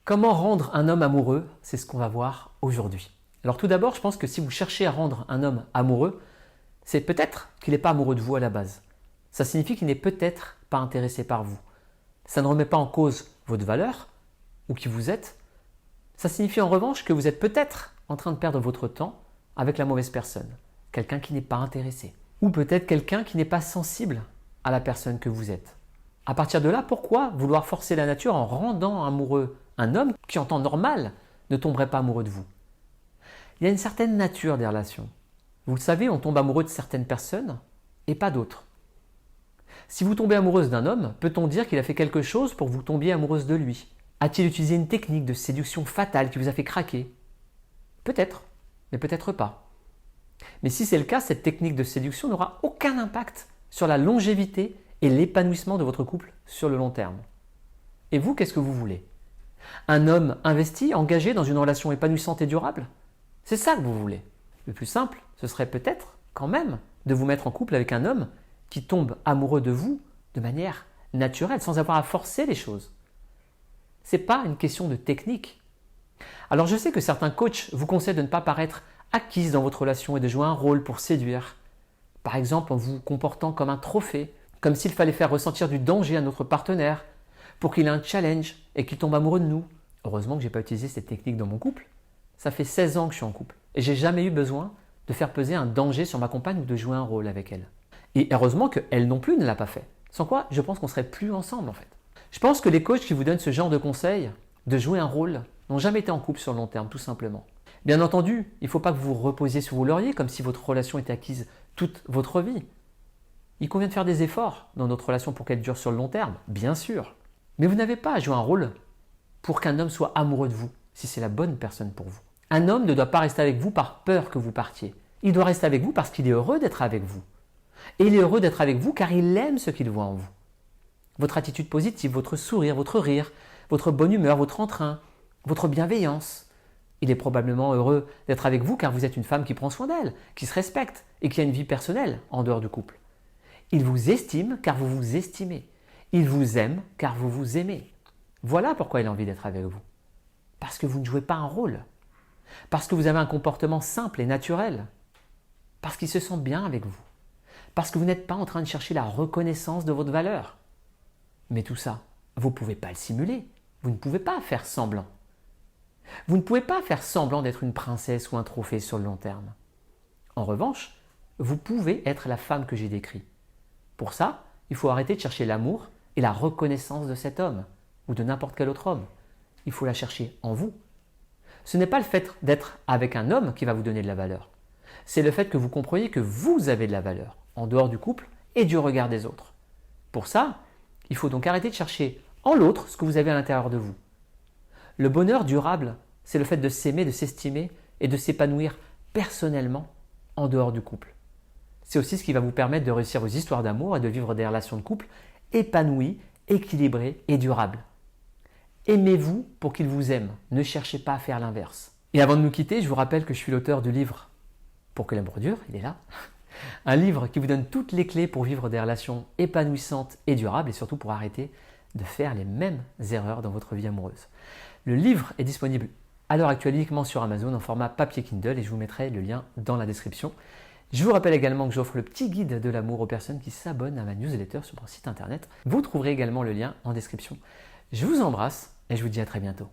Comment rendre un homme amoureux? C'est ce qu'on va voir aujourd'hui. Alors tout d'abord, je pense que si vous cherchez à rendre un homme amoureux, c'est peut-être qu'il n'est pas amoureux de vous à la base. Ça signifie qu'il n'est peut-être pas intéressé par vous. Ça ne remet pas en cause votre valeur ou qui vous êtes. Ça signifie en revanche que vous êtes peut-être en train de perdre votre temps avec la mauvaise personne, quelqu'un qui n'est pas intéressé. Ou peut-être quelqu'un qui n'est pas sensible à la personne que vous êtes. À partir de là, pourquoi vouloir forcer la nature en rendant amoureux un homme qui en temps normal ne tomberait pas amoureux de vous? Il y a une certaine nature des relations. Vous le savez, on tombe amoureux de certaines personnes et pas d'autres. Si vous tombez amoureuse d'un homme, peut-on dire qu'il a fait quelque chose pour que vous tombiez amoureuse de lui? A-t-il utilisé une technique de séduction fatale qui vous a fait craquer? Peut-être, mais peut-être pas. Mais si c'est le cas, cette technique de séduction n'aura aucun impact sur la longévité et l'épanouissement de votre couple sur le long terme. Et vous, qu'est-ce que vous voulez? Un homme investi, engagé dans une relation épanouissante et durable? C'est ça que vous voulez. Le plus simple, ce serait peut-être quand même de vous mettre en couple avec un homme qui tombe amoureux de vous de manière naturelle, sans avoir à forcer les choses. Ce n'est pas une question de technique. Alors je sais que certains coachs vous conseillent de ne pas paraître acquise dans votre relation et de jouer un rôle pour séduire. Par exemple en vous comportant comme un trophée, comme s'il fallait faire ressentir du danger à notre partenaire pour qu'il ait un challenge et qu'il tombe amoureux de nous. Heureusement que je n'ai pas utilisé cette technique dans mon couple. Ça fait 16 ans que je suis en couple et j'ai jamais eu besoin de faire peser un danger sur ma compagne ou de jouer un rôle avec elle. Et heureusement qu'elle non plus ne l'a pas fait. Sans quoi, je pense qu'on serait plus ensemble en fait. Je pense que les coachs qui vous donnent ce genre de conseils, de jouer un rôle, n'ont jamais été en couple sur le long terme, tout simplement. Bien entendu, il ne faut pas que vous vous reposiez sur vos lauriers comme si votre relation était acquise toute votre vie. Il convient de faire des efforts dans notre relation pour qu'elle dure sur le long terme, bien sûr. Mais vous n'avez pas à jouer un rôle pour qu'un homme soit amoureux de vous, si c'est la bonne personne pour vous. Un homme ne doit pas rester avec vous par peur que vous partiez. Il doit rester avec vous parce qu'il est heureux d'être avec vous. Et il est heureux d'être avec vous car il aime ce qu'il voit en vous. Votre attitude positive, votre sourire, votre rire, votre bonne humeur, votre entrain, votre bienveillance. Il est probablement heureux d'être avec vous car vous êtes une femme qui prend soin d'elle, qui se respecte et qui a une vie personnelle en dehors du couple. Il vous estime car vous vous estimez. Il vous aime car vous vous aimez. Voilà pourquoi il a envie d'être avec vous. Parce que vous ne jouez pas un rôle. Parce que vous avez un comportement simple et naturel. Parce qu'il se sent bien avec vous. Parce que vous n'êtes pas en train de chercher la reconnaissance de votre valeur. Mais tout ça, vous ne pouvez pas le simuler. Vous ne pouvez pas faire semblant. Vous ne pouvez pas faire semblant d'être une princesse ou un trophée sur le long terme. En revanche, vous pouvez être la femme que j'ai décrite. Pour ça, il faut arrêter de chercher l'amour et la reconnaissance de cet homme ou de n'importe quel autre homme. Il faut la chercher en vous. Ce n'est pas le fait d'être avec un homme qui va vous donner de la valeur. C'est le fait que vous compreniez que vous avez de la valeur en dehors du couple et du regard des autres. Pour ça, il faut donc arrêter de chercher en l'autre ce que vous avez à l'intérieur de vous. Le bonheur durable, c'est le fait de s'aimer, de s'estimer et de s'épanouir personnellement en dehors du couple. C'est aussi ce qui va vous permettre de réussir vos histoires d'amour et de vivre des relations de couple épanouies, équilibrées et durables. Aimez-vous pour qu'il vous aime, ne cherchez pas à faire l'inverse. Et avant de nous quitter, je vous rappelle que je suis l'auteur du livre « Pour que l'amour dure », il est là. Un livre qui vous donne toutes les clés pour vivre des relations épanouissantes et durables et surtout pour arrêter de faire les mêmes erreurs dans votre vie amoureuse. Le livre est disponible à l'heure actuelle uniquement sur Amazon en format papier Kindle et je vous mettrai le lien dans la description. Je vous rappelle également que j'offre le petit guide de l'amour aux personnes qui s'abonnent à ma newsletter sur mon site internet. Vous trouverez également le lien en description. Je vous embrasse et je vous dis à très bientôt.